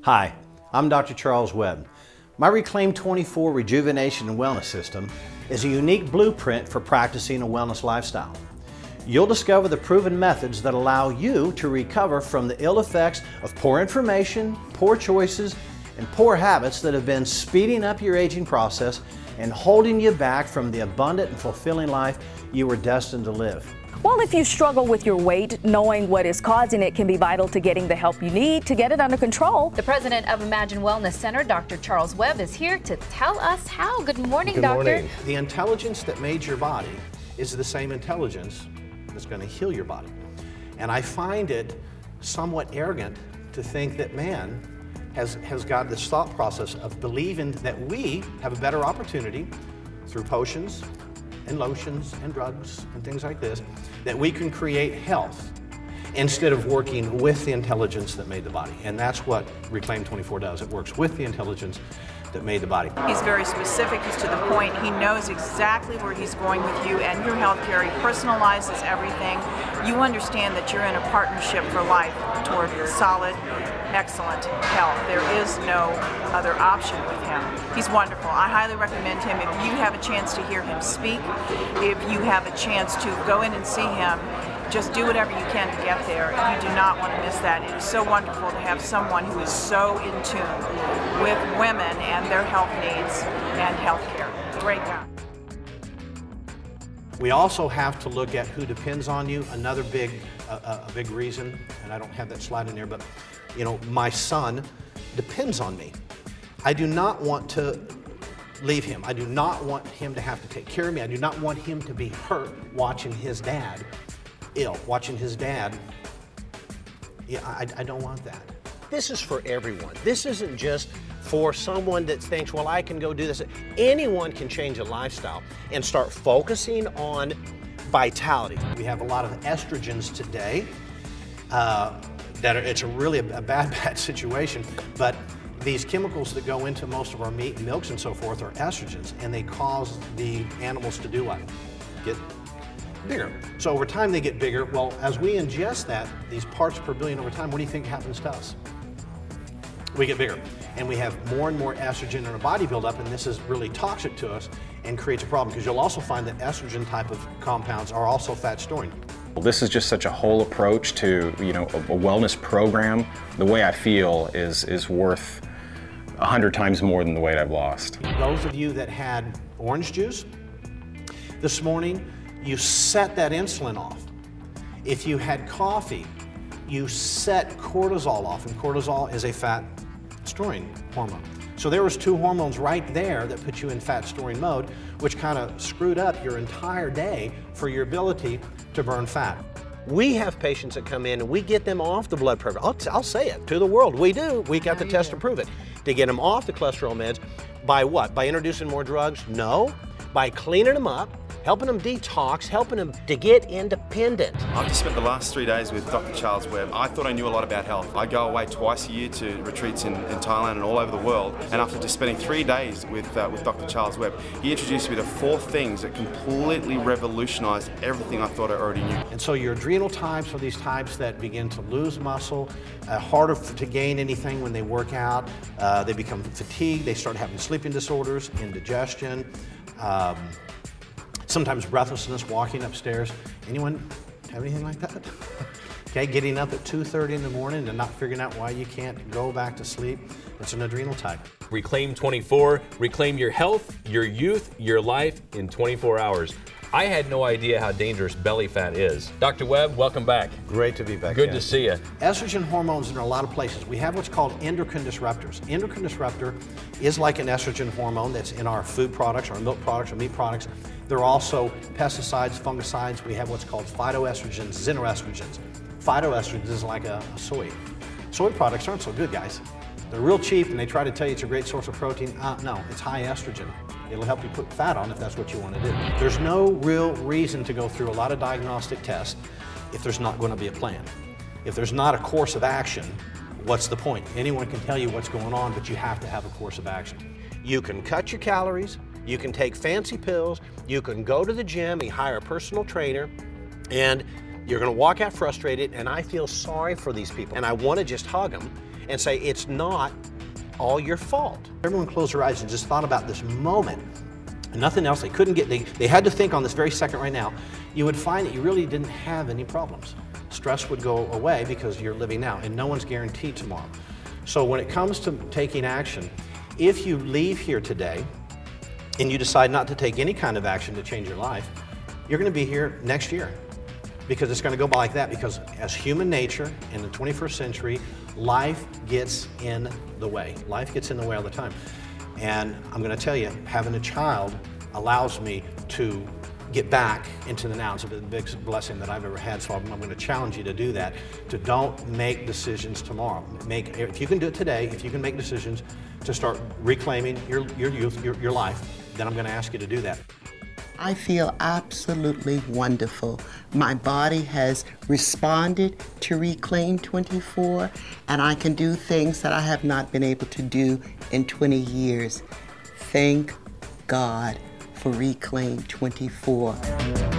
Hi, I'm Dr. Charles Webb. My Reclaim 24 Rejuvenation and Wellness System is a unique blueprint for practicing a wellness lifestyle. You'll discover the proven methods that allow you to recover from the ill effects of poor information, poor choices, and poor habits that have been speeding up your aging process and holding you back from the abundant and fulfilling life you were destined to live. Well, if you struggle with your weight, knowing what is causing it can be vital to getting the help you need to get it under control. The president of Imagine Wellness Center, Dr. Charles Webb, is here to tell us how. Good morning, Doctor. Good morning. The intelligence that made your body is the same intelligence that's going to heal your body. And I find it somewhat arrogant to think that man has got this thought process of believing that we have a better opportunity through potions and lotions and drugs and things like this, that we can create health instead of working with the intelligence that made the body. And that's what Reclaim 24 does. It works with the intelligence that made the body. He's very specific, he's to the point, he knows exactly where he's going with you and your health care. He personalizes everything. You understand that you're in a partnership for life toward solid, excellent health. There is no other option with him. He's wonderful. I highly recommend him. If you have a chance to hear him speak, if you have a chance to go in and see him, just do whatever you can to get there. You do not want to miss that. It is so wonderful to have someone who is so in tune with women and their health needs and health care. Great guy. We also have to look at who depends on you. Another big reason, and I don't have that slide in there, but you know, my son depends on me. I do not want to leave him. I do not want him to have to take care of me. I do not want him to be hurt watching his dad ill, watching his dad. Yeah, I don't want that. This is for everyone. This isn't just for someone that thinks, well, I can go do this. Anyone can change a lifestyle and start focusing on vitality. We have a lot of estrogens today it's really a bad situation, but these chemicals that go into most of our meat and milks and so forth are estrogens, and they cause the animals to do what? Get bigger. So over time they get bigger. Well, as we ingest that, these parts per billion over time, what do you think happens to us? We get bigger, and we have more and more estrogen in our body buildup, and this is really toxic to us and creates a problem, because you'll also find that estrogen type of compounds are also fat storing. Well, this is just such a whole approach to, you know, a wellness program. The way I feel is worth 100 times more than the weight I've lost. Those of you that had orange juice this morning, you set that insulin off. If you had coffee, you set cortisol off, and cortisol is a fat storing hormone. So there was two hormones right there that put you in fat storing mode, which kind of screwed up your entire day for your ability to burn fat. We have patients that come in and we get them off the blood pressure. I'll say it to the world, we do. We got the test to prove it. To get them off the cholesterol meds by what? By introducing more drugs? No. By cleaning them up, helping them detox, helping them to get independent. I've just spent the last 3 days with Dr. Charles Webb. I thought I knew a lot about health. I go away twice a year to retreats in Thailand and all over the world, and after just spending 3 days with Dr. Charles Webb, he introduced me to 4 things that completely revolutionized everything I thought I already knew. And so your adrenal types are these types that begin to lose muscle, harder to gain anything when they work out, they become fatigued, they start having sleeping disorders, indigestion, sometimes breathlessness, walking upstairs. Anyone have anything like that? Okay, getting up at 2:30 in the morning and not figuring out why you can't go back to sleep. It's an adrenal type. Reclaim 24, reclaim your health, your youth, your life in 24 hours. I had no idea how dangerous belly fat is. Dr. Webb, welcome back. Great to be back. Good to see you. Estrogen hormones in a lot of places. We have what's called endocrine disruptors. Endocrine disruptor is like an estrogen hormone that's in our food products, our milk products, our meat products. There are also pesticides, fungicides. We have what's called phytoestrogens, xenoestrogens. Phytoestrogens is like a soy. Soy products aren't so good, guys. They're real cheap, and they try to tell you it's a great source of protein. No, it's high estrogen. It'll help you put fat on if that's what you want to do. There's no real reason to go through a lot of diagnostic tests if there's not going to be a plan. If there's not a course of action, what's the point? Anyone can tell you what's going on, but you have to have a course of action. You can cut your calories, you can take fancy pills, you can go to the gym and hire a personal trainer, and you're going to walk out frustrated, and I feel sorry for these people. And I want to just hug them and say, it's not all your fault. Everyone closed their eyes and just thought about this moment and nothing else. They couldn't get, they had to think on this very second right now. You would find that you really didn't have any problems. Stress would go away because you're living now, and no one's guaranteed tomorrow. So when it comes to taking action, if you leave here today and you decide not to take any kind of action to change your life, you're going to be here next year, because it's going to go by like that, because as human nature in the 21st century, life gets in the way. Life gets in the way all the time. And I'm going to tell you, having a child allows me to get back into the now. It's the biggest blessing that I've ever had, so I'm going to challenge you to do that, to don't make decisions tomorrow. If you can do it today, if you can make decisions to start reclaiming your youth, your life, then I'm going to ask you to do that. I feel absolutely wonderful. My body has responded to Reclaim 24, and I can do things that I have not been able to do in 20 years. Thank God for Reclaim 24.